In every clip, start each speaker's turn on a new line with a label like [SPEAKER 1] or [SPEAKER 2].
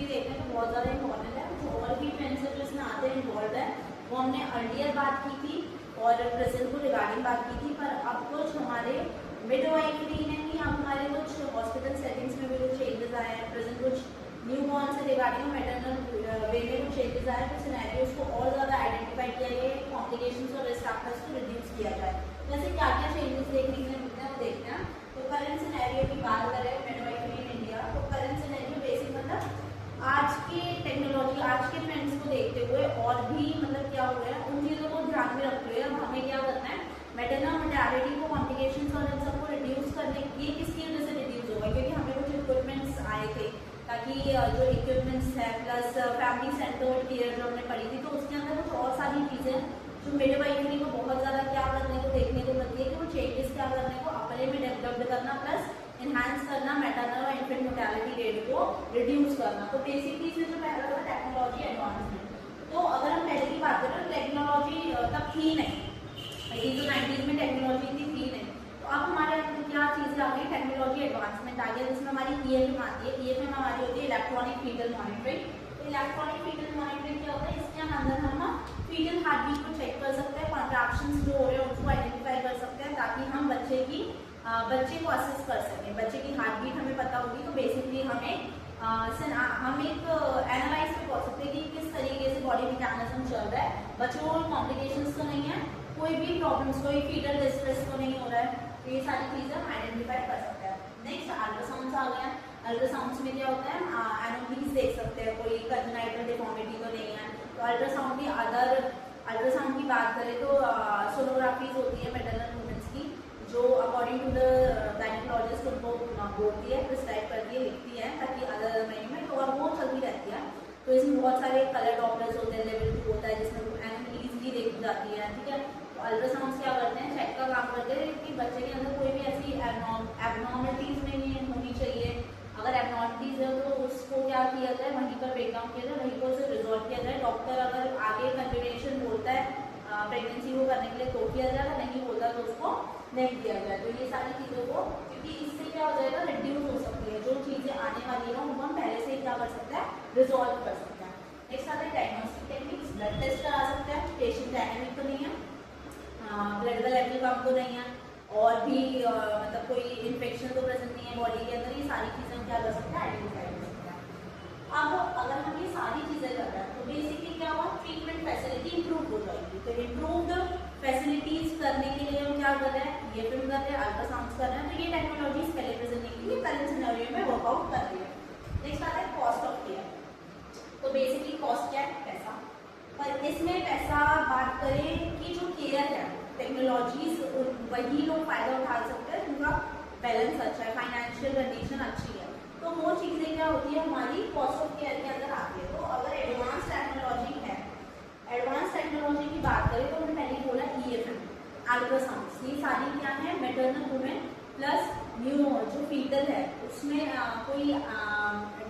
[SPEAKER 1] देखते हैं तो बहुत ज़्यादा इम्पोर्टेंट है। जो और भी ट्रेंड्स है जो इसमें आते हैं इन्वॉल्व है, वो हमने अर्लियर बात की थी और प्रेजेंट को रिगार्डिंग बात की थी, पर अब कुछ हमारे मिडवाइफरी में भी हमारे कुछ हॉस्पिटल सेटिंग्स में भी कुछ चेंजेस आए हैं। प्रेजेंट कुछ न्यू बॉर्न से रिगार्डिंग मैटरनल वे में कुछ चेंजेस आए हैं, कुछ सिनेरियोज को और ज़्यादा आइडेंटिफाई किया गया है, कॉम्प्लिकेशंस और रिस्क फैक्टर्स को रिड्यूस किया जाए। जैसे क्या क्या चेंजेस देखने के लिए मिलते हैं वो देखते हैं। तो करंट सिनेरियो की बात करें मिडवाइफरी इन इंडिया, तो करंट सिनेरियो बेसिक मतलब आज के टेक्नोलॉजी, आज के ट्रेंड्स को देखते हुए और भी मतलब क्या हुआ है उन चीज़ों को ध्यान में रखते हुए अब हमें क्या करना है, मैटरनल मोर्टेलिटी को, कॉम्प्लिकेशंस और इन सबको रिड्यूस करने, ये किसकी वजह से रिड्यूस होगा, क्योंकि हमें कुछ इक्विपमेंट्स आए थे, ताकि जो इक्विपमेंट्स है प्लस फैमिली सेंटर्ड केयर जो हमने पढ़ी थी, तो उसके अंदर कुछ और सारी चीज़ें जो मिडवाइफरी को बहुत ज़्यादा क्या करने को देखने को मिलती है कि वो चेंजेस क्या करने को अपने में डेवलप्ड करना प्लस इन्हांस करना, मैटरनल और इन्फेंट मोर्टेलिटी रेट को रिड्यूस करना। तो बेसिकली इसमें जो पहला था टेक्नोलॉजी एडवांसमेंट। तो अगर हम पहले की बात करें तो टेक्नोलॉजी तब थी नहीं, 90s में टेक्नोलॉजी थी नहीं। तो अब हमारे अंदर क्या चीज़ें आ गई, टेक्नोलॉजी एडवांसमेंट आ गया, जिसमें हमारी EFM आती है। EFM हमारी होती है इलेक्ट्रॉनिक फीटल मॉनिटरिंग। तो इलेक्ट्रॉनिक फीटल मॉनिटरिंग क्या होता है, इसके अंदर हम फीटल हार्ट बीट को चेक कर सकते हैं, कॉन्ट्रैक्शंस जो हो रहे हैं उसको आइडेंटिफाई कर सकते हैं, ताकि हम बच्चे को असेस कर सकें। बच्चे की हार्ट बीट हमें पता होगी तो बेसिकली हम एक एनालाइज पे पहुंच सकते हैं कि किस तरीके से बॉडी मैकेनिज्म चल रहा है, बच्चों को कॉम्प्लिकेशंस तो नहीं है, कोई भी प्रॉब्लम्स, कोई फीटल डिस्ट्रेस तो नहीं हो रहा है, तो ये सारी चीज़ें हम आइडेंटिफाई कर सकते हैं। नेक्स्ट अल्ट्रासाउंड्स आ गए हैं। अल्ट्रासाउंड्स में क्या होता है, एनोमलीज देख सकते हैं, कोई कंजेनाइटल डिफॉर्मिटी तो नहीं है। तो अल्ट्रासाउंड की बात करें तो सोनोग्राफीज होती है मैटरनल वुमेन्स की, जो अकॉर्डिंग टू द गायनेकोलॉजिस्ट उनको बोलती है, प्रिस्क्राइब करती है, लिखती है, ताकि अदर मेन्यू में तो अब वो चलती रहती है। तो इसमें बहुत सारे कलर डॉप्लर्स होते हैं, लेवल 2 होता है जिसमें एनोमलीज भी देखी जाती है, ठीक है। तो अल्ट्रासाउंड क्या करते हैं, चेक का काम करते हैं कि बच्चे के अंदर कोई भी ऐसी एबनॉर्मलिटीज नहीं होनी चाहिए। अगर एबनॉर्मलिटीज है तो उसको क्या किया जाए, वहीं पर ब्रेक डाउन किया जाए, वहीं पर उसे रिजॉल्व किया जाए। डॉक्टर अगर आगे कंटिन्यूएशन बोलता है प्रेगनेंसी को करने के लिए तो किया जाएगा, नहीं बोलता तो उसको नहीं किया जाए। तो ये सारी चीज़ों को, क्योंकि इससे क्या हो जाएगा, रिड्यूस हो सकती है, जो चीज़ें आने वाली हैं उनको हम पहले से ही क्या कर सकते हैं, रिजॉल्व कर सकते हैं। नेक्स्ट आता है डायग्नोस्टिक टेक्निक्स। ब्लड टेस्ट करा सकते हैं, पेशेंट डायनेमिक तो नहीं है, ब्लड का लेवल कम तो नहीं है, और भी मतलब कोई इन्फेक्शन तो प्रेजेंट नहीं है बॉडी के अंदर, ये सारी चीज़ें हम क्या कर सकते हैं, आइडेंटिफाई कर सकते हैं। अब अगर हम ये सारी चीज़ें कर रहे हैं तो बेसिकली क्या हुआ, ट्रीटमेंट फैसिलिटी इंप्रूव हो जाएगी। तो इम्प्रूव्ड फैसिलिटीज करने के लिए हम क्या कर रहे हैं, EFM कर रहे हैं, अल्ट्रासाउंड कर रहे हैं। तो ये टेक्नोलॉजीज पहले प्रेजेंट नहीं की, करंट सिनेरियो में वर्कआउट कर रही है। नेक्स्ट आता है कॉस्ट ऑफ केयर। तो बेसिकली कॉस्ट क्या है, पैसा। पर इसमें पैसा बात करें कि जो केयर है, टेक्नोलॉजीज वही लोग फायदा उठा सकते हैं जिनका बैलेंस अच्छा है, फाइनेंशियल कंडीशन अच्छी है। तो वो चीज़ें क्या होती है, हमारी कॉस्ट ऑफ केयर के अंदर आती है। तो अगर एडवांस टेक्नोलॉजी है, एडवांस टेक्नोलॉजी की बात करें तो हमने पहले बोला EFM, अल्ट्रासाउंड, ये सारी क्या है, मैटरनल वुमेन प्लस न्यू जो फीटल है उसमें कोई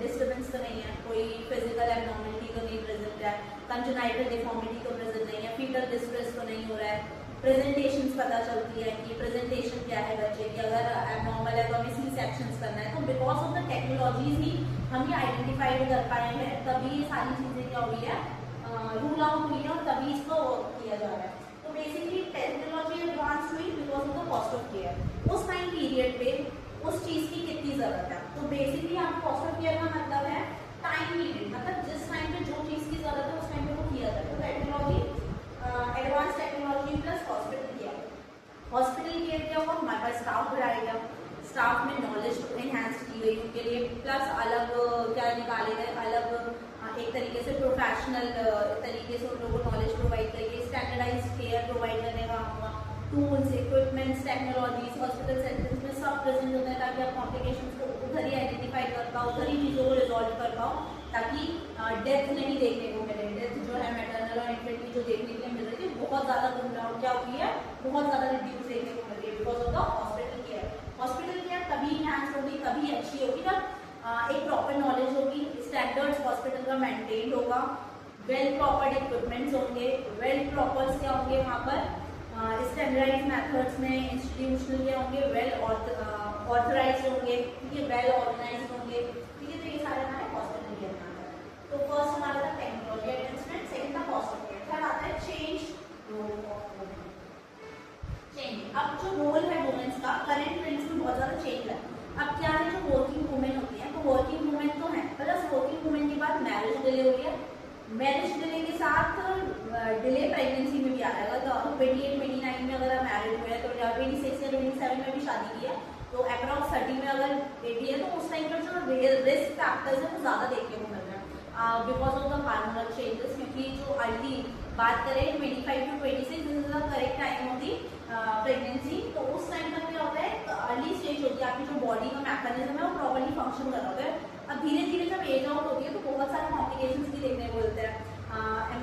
[SPEAKER 1] डिस्टर्बेंस तो नहीं है, कोई फिजिकल एबनॉर्मलिटी तो नहीं प्रेजेंट है, कंजेनाइटल डिफॉर्मिटी तो प्रेजेंट नहीं है, फीटल डिस्ट्रेस तो नहीं हो रहा है, प्रेजेंटेशंस पता चलती है कि प्रेजेंटेशन क्या है बच्चे की, अगर एबनॉर्मल है तो हमें C-सेक्शंस करना है। तो बिकॉज ऑफ द टेक्नोलॉजीज ही हम ये आइडेंटिफाइड कर पाए हैं, तभी ये सारी चीज़ें क्या हुई है, रूल आउट हुई है, और तभी इसको किया जा रहा है। तो बेसिकली टेक्नोलॉजी एडवांस हुई because of the cost of care. उस टाइम पीरियड पे उस चीज़ की कितनी ज़रूरत है, तो बेसिकली यहाँ कॉस्ट ऑफ केयर का मतलब है टाइम पीरियड, मतलब जिस टाइम पे जो चीज़ की ज़रूरत है उस टाइम पे वो किया जाता है। तो technology, advance technology plus hospital care. Hospital care क्या हुआ, हमारे पास स्टाफ बढ़ाया गया, स्टाफ में नॉलेज एनहांस की गई उनके लिए, प्लस अलग क्या निकाले गए, अलग एक तरीके से प्रोफेशनल तरीके से उन लोगों को नॉलेज प्रोवाइड करिए, स्टैंडर्डाइज केयर प्रोवाइड करने का हुआ, tools, equipments, technologies hospital settings में सब प्रेजेंट होता है, ताकि आप कॉम्प्लिकेशंस को उधर ही आइडेंटिफाई कर पाओ, उधर ही चीज़ों को रिजॉल्व कर पाओ, ताकि डेथ नहीं देखने को मिले। डेथ जो है मैटरनल और इन्फेंट की जो देखने के लिए मिल रही थी बहुत ज़्यादा क्या हुई है, बहुत ज़्यादा रिड्यूस देखने को मिल रही है because of the hospital care. Hospital care तभी इनहांस होगी, तभी अच्छी होगी जब एक प्रॉपर नॉलेज होगी, स्टैंडर्ड्स हॉस्पिटल का मेंटेन होगा, वेल प्रॉपर्ड इक्विपमेंट्स होंगे, वेल प्रॉपर्स क्या होंगे वहाँ पर, स्टैंडर्डाइज मेथड्स में इंस्टीट्यूशनल क्या होंगे, वेल ऑथराइज होंगे, ठीक है, वेल ऑर्गेनाइज होंगे, ठीक है। तो ये सारे हमारे हॉस्पिटल केयर में आता है। तो फर्स्ट हमारा था टेक्नोलॉजी एडवांसमेंट, सेकंड था कॉस्ट ऑफ केयर, थर्ड आता है change role of women. Change, अब जो रोल है वुमेन्स का करंट ट्रेंड्स में बहुत ज्यादा चेंज है। अब क्या है, जो वर्किंग वुमेन होती है, तो वर्किंग वुमेन तो है, प्लस वर्किंग वुमेन के बाद मैरिज डिले हो गया, मैरिज डिले के साथ डिले प्रेगनेंसी में भी आ जाएगा। तो 28-29 में अगर आप मैरिज हुए तो 26 या 27 में भी शादी की है, तो अप्रॉक्स 30 में अगर बेबी है, तो उस टाइम पर जो रिस्क फैक्टर्स है वो ज्यादा देखने को मिल रहा है because of the hormonal changes. क्योंकि जो अर्ली बात करें 25 to 26 this is the correct time of the pregnancy, तो उस टाइम पर क्या होता है, अर्ली स्टेज होती है, आपकी जो बॉडी का मैकेनिज्म है वो प्रॉपर्ली फंक्शन कर रहा होता है। अब धीरे धीरे जब एज आउट होती है तो बहुत सारे कॉम्प्लिकेशंस भी देखने को मिलते हैं,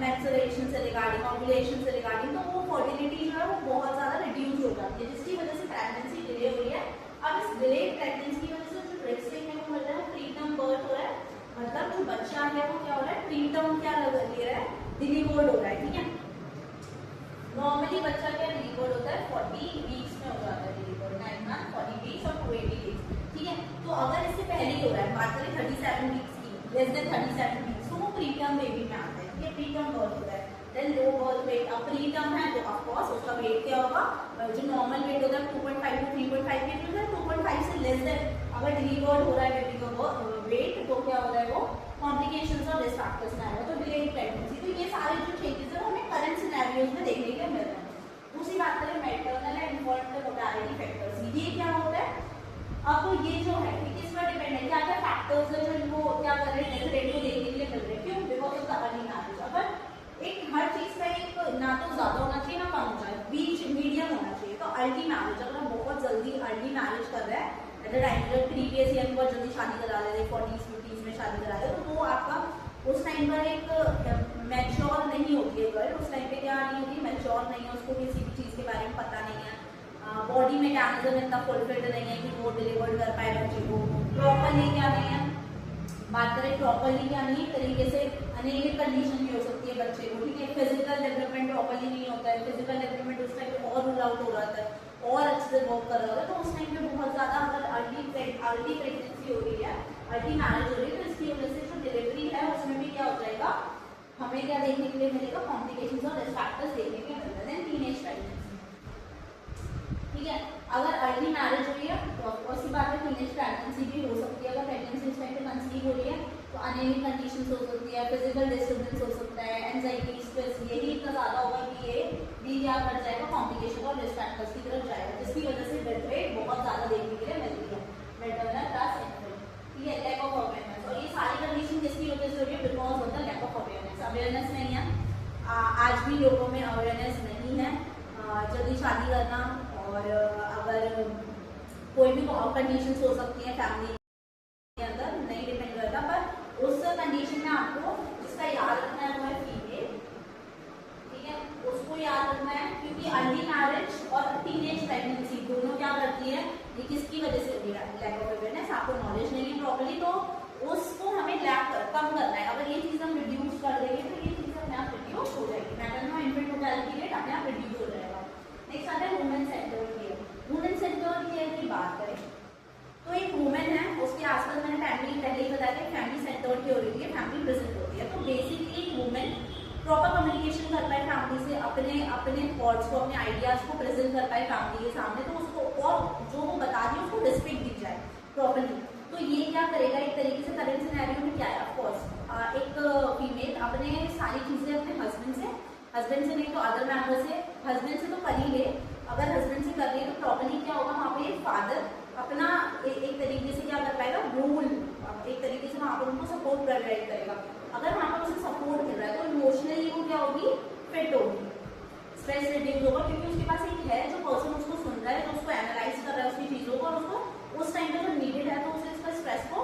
[SPEAKER 1] मेंस्ट्रुएशन से रिगार्डिंग, ओव्यूलेशन से रिगार्डिंग, तो वो फर्टिलिटी जो है वो बहुत ज्यादा रिड्यूस हो जाती है, जिसकी वजह से प्रेगनेंसी डिले हो रही है। अब इस डिले प्रेगनेंसी की वजह से जो रिस्क देखने को मिल रहा है, प्रीटर्म बर्थ हो रहा है, मतलब जो बच्चा है वो क्या हो रहा है, प्रीटर्म क्या ले रहा है, डिलीवर्ड हो रहा है। ठीक है, नॉर्मली बच्चा क्या डिलीवर्ड होता है 40 वीक्स में हो जाता है डिलीवर्ड, 9 मंथ 40 वीक्स और 280 डेज। ठीक है, तो अगर इससे पहले ही हो रहा है, बात करें 37 वीक्स की, लेस देन 37 वीक्स, तो वो प्रीटर्म बेबी में आता है। ये प्रीटर्म बर्थ होता है। देन लो बर्थ वेट, अब प्रीटर्म है तो ऑफ कोर्स उसका वेट क्या होगा, जो नॉर्मल वेट होता है 2.5 to 3.5 केजी होता है, 2.5 से लेस देन अगर डिलीवर्ड हो रहा है बेबी का वेट, तो क्या हो रहा है, वो कॉम्प्लिकेशंस और रिस्क फैक्टर्स में आएगा, तो डिलेड प्रेगनेंसी। तो ये सारे जो चेंजेस है वो हमें करंट सिनेरियोज में देखने के मिल रहे हैं। दूसरी बात करें मैटरनल एंड इन्फेंटल मोर्टेलिटी फैक्टर्स, ये क्या होता है, अब ये जो है किस पर डिपेंड है, क्या क्या फैक्टर्स है जो इनको क्या कर रहे हैं, डेथ रेट को देखने के लिए मिल रहे हैं, क्यों, because of the early marriage. अगर एक हर चीज का एक ना तो ज्यादा होना चाहिए ना कम होना चाहिए, बीच मीडियम होना चाहिए। तो अर्ली मैरिज, अगर हम बहुत जल्दी अर्ली मैरिज कर रहे हैं, जब प्रीवियस ईयर बहुत जल्दी शादी करा रहे थे, 40s-50s में शादी करा रहे, तो वो आपका उस टाइम पर एक मैच्योर नहीं होती है गर्ल, उस टाइम पे क्या नहीं होती, मैच्योर नहीं है, उसको किसी भी चीज के बारे में पता नहीं है, बॉडी मैकेनिज्म इतना फुलफिल्ड नहीं है कि वो डिलीवर्ड कर पाए बच्चे को प्रॉपरली। क्या नहीं है, बात करें प्रॉपरली क्या नहीं, तरीके से अनेक कंडीशन भी हो सकती है बच्चे को। ठीक है, फिजिकल डेवलपमेंट प्रॉपरली नहीं होता है, फिजिकल डेवलपमेंट उस टाइम पे और रूल आउट हो रहा है और अच्छे से वर्क कर रहा होता है, तो उस टाइम पे बहुत ज्यादा अगर अर्ली प्रेगनेंसी हो रही है, अर्ली मैरिज हो रही है, तो इसकी वजह से जो डिलीवरी है उसमें भी क्या हो जाएगा, हमें क्या देखने के लिए मिलेगा, कॉम्प्लिकेशंस और रिस्क फैक्टर्स देखने के मिलते हैं। टीनेज प्रेगनेंसी, ठीक है, अगर अर्ली मैरिज हुई है तो ऑफकोर्स की बात है टीनेज प्रेगनेंसी भी हो सकती है। अगर प्रेगनेंसी इस टाइम पे कंसीव हो रही है तो अनेमिक कंडीशंस हो सकती है, फिजिकल डिस्टर्बेंस हो सकता है, एंजाइटी, स्ट्रेस, यही इतना ज्यादा होगा कि ये भी क्या कर जाएगा, कॉम्प्लिकेशन और रिस्क फैक्टर्स की तरफ जाएगा, जिसकी वजह से डेथ रेट बहुत ज्यादा देखने के लिए मिलती है। मैटरनल प्लस इन्फेंट, ठीक है, लैक ऑफ अवेयरनेस, और ये सारी कंडीशन किसकी वजह से हो रही है, because of the lack of awareness. Awareness नहीं है, आज भी लोगों में अवेयरनेस नहीं है, जल्दी शादी करना, और अगर कोई भी कंडीशंस हो सकती है फैमिली के अंदर, नहीं डिपेंड करता, पर उस कंडीशन में आपको जिसका याद रखना है वो है फीमेल। ठीक है, उसको याद रखना है, क्योंकि अर्ली मैरिज और टीनेज प्रेगनेंसी दोनों क्या करती है, ये किसकी वजह से होती है, लैक ऑफ अवेयरनेस। आपको नॉलेज नहीं है प्रॉपर्ली, तो उसको हमें कम करना है। अगर ये चीज हम रिड्यूस कर देंगे तो ये चीज अपने आप रिड्यूस हो जाएगी, मैटरनल इन्फेंट मोर्टेलिटी रेट अपने आप रिड्यूस हो जाएगा। नेक्स्ट आता है women centred care. Women centred care की बात करें तो एक वुमेन है, उसके आसपास मैंने फैमिली पहले ही बताया था, फैमिली सेंटर्ड केयर होती है, फैमिली प्रेजेंट होती है। तो बेसिकली एक वुमेन प्रॉपर कम्युनिकेशन कर पाए फैमिली से, अपने थॉट्स को, अपने आइडियाज को प्रेजेंट कर पाए फैमिली के सामने, तो उसको और जो वो बता रही है उसको रिस्पेक्ट दी जाए प्रॉपरली। तो ये क्या करेगा, एक तरीके से करंट सिनेरियो में क्या है, ऑफकोर्स एक फीमेल अपने सारी चीजें अपने हस्बैंड से नहीं तो अदर मेंबर से, हस्बैंड से तो कर ही ले, अगर हस्बैंड से कर रही है तो प्रॉपरली क्या होगा, वहाँ पे फादर अपना एक तरीके से क्या कर पाएगा, रूल एक तरीके से वहाँ पर उनको सपोर्ट प्रोवाइड करेगा। अगर वहाँ पर उसे सपोर्ट मिल रहा है तो इमोशनली वो क्या होगी, फिट होगी, स्ट्रेस रिड्यूस होगा, क्योंकि उसके पास एक है जो पर्सन उसको सुन रहा है, जो उसको एनालाइज कर रहा है उसकी चीजों को, और उसको उस टाइम पे जो नीडेड है तो उसे उसका स्ट्रेस को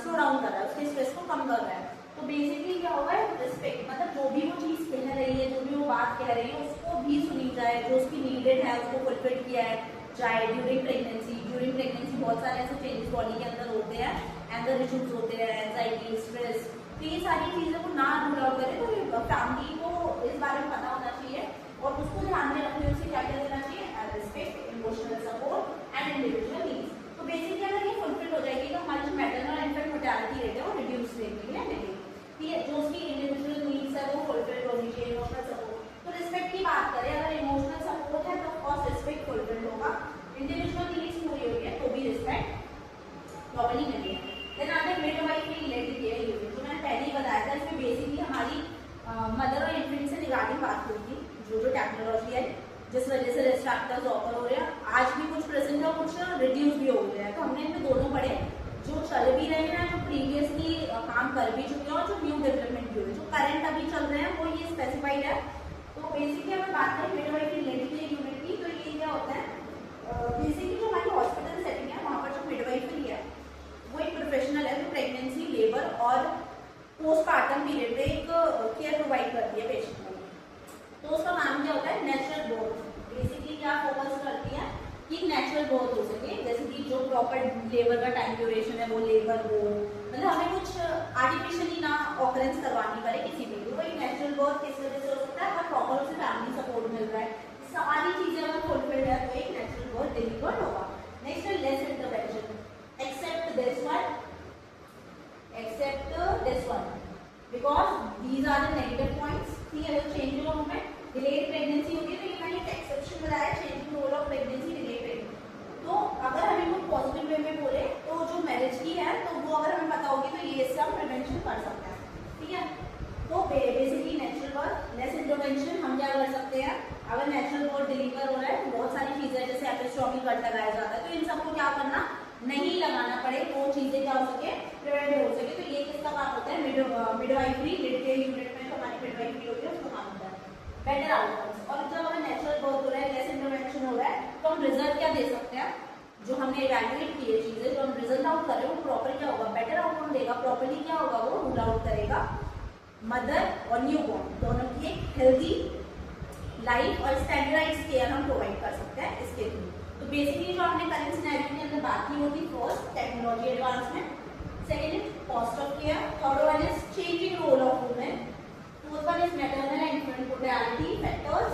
[SPEAKER 1] स्लो डाउन कर रहा है, उसके स्ट्रेस को कम कर रहा है। तो बेसिकली क्या होगा, रिस्पेक्ट, मतलब जो भी वो चीज कह रही है, जो भी वो बात कह रही है, उसको भी सुनी जाए, जो उसकी नीडेड है उसको फुलफिल किया है जाए। ड्यूरिंग प्रेगनेंसी बहुत सारे ऐसे चेंजेस बॉडी के अंदर होते हैं, एंगर इश्यूज होते हैं, एंजाइटी, स्ट्रेस, तो ये सारी चीजों को ना रूल आउट करें, तो फैमिली को इस बारे में पता होना चाहिए और उसको ध्यान में रखते हुए उसे क्या क्या देना चाहिए, respect, emotional support and individual needs. तो बेसिकली अगर ये फुलफिल हो जाएगी तो हमारी जो मैटरनल इन्फेंट मोर्टेलिटी रेट है वो रिड्यूस देखने के लिए मिलेगी। ठीक है, जिस वजह से रिस्क फैक्टर्स ऑफर हो रहे हैं। आज भी कुछ प्रेजेंट और कुछ रिड्यूस भी हो गए हैं, तो हमने इनमें दोनों पढ़े, जो चल भी रहे हैं, जो प्रीवियसली काम कर भी चुके हैं और जो न्यू डेवलपमेंट भी हुए, जो करंट अभी चल रहे हैं वो ये स्पेसिफाइड है। तो बेसिकली अगर बात करें मिडवाइफरी मेडिकल यूनिट की, तो ये क्या होता है, बेसिकली जो हमारी हॉस्पिटल सेटिंग है वहाँ पर जो मिडवाइफरी है वो एक प्रोफेशनल है जो प्रेगनेंसी, लेबर और पोस्टमार्टम पीरियड में एक केयर प्रोवाइड करती है पेशेंट को। तो उसका काम क्या होता है, नेचुरल बर्थ। बेसिकली क्या फोकस करती है कि नेचुरल बर्थ हो सके, जैसे कि जो प्रॉपर लेबर का टाइम ड्यूरेशन है वो लेबर हो, मतलब हमें कुछ आर्टिफिशियली ना ऑकरेंस करवानी पड़े किसी भी को। एक नेचुरल बर्थ किस वजह से हो सकता है, अगर प्रॉपर उसे फैमिली सपोर्ट मिल रहा है, सारी चीजें अगर फुलफिल्ड है तो एक नेचुरल बर्थ डिलीवर्ड होगा। नेक्स्ट है less intervention, except this one because these are the negative points. ठीक है, चेंज रोल में डिलेड प्रेगनेंसी होगी, तो ये मैंने एक एक्सेप्शन बताया, changing role of pregnancy, delayed pregnancy. तो अगर हमें कुछ पॉजिटिव वे में बोले तो जो मैरिज की है तो वो अगर हमें पता होगी तो ये सब प्रिवेंशन कर सकते हैं। ठीक है, तो basically natural birth, less intervention, हम क्या कर सकते हैं, अगर नेचुरल बर्थ डिलीवर हो रहा है तो बहुत सारी चीजें जैसे एपिस्टोमी कट लगाया जाता है, तो इन सबको क्या करना, नहीं लगाना पड़े, वो चीजें क्या हो सके, प्रिवेंट हो सके। तो ये किसका काम होता है, मिडवाइफरी मेडिकल यूनिट में हमारी मिडवाइफरी होती है, उसका काम होता है बेटर आउटकम्स। और जब हमें नेचुरल बर्थ हो रहा है, लेस इंटरवेंशन हो रहा है, तो हम रिजल्ट क्या दे सकते हैं, जो हमने इवैल्यूएट किए चीजें, जो हम रिजल्ट आउट कर रहे हैं वो प्रॉपर क्या होगा, बेटर आउटकम देगा। प्रॉपर्ली क्या होगा, वो रूल आउट करेगा मदर और न्यूबॉर्न दोनों की एक हेल्दी लाइफ और स्टैंडर्डाइज्ड केयर हम प्रोवाइड कर सकते हैं इसके थ्रू। तो बेसिकली जो हमने करंट सिनेरियो के अंदर बात की होगी, first technology advancement, second is cost of care, third one is changing role of women, fourth one is maternal and infant mortality factors,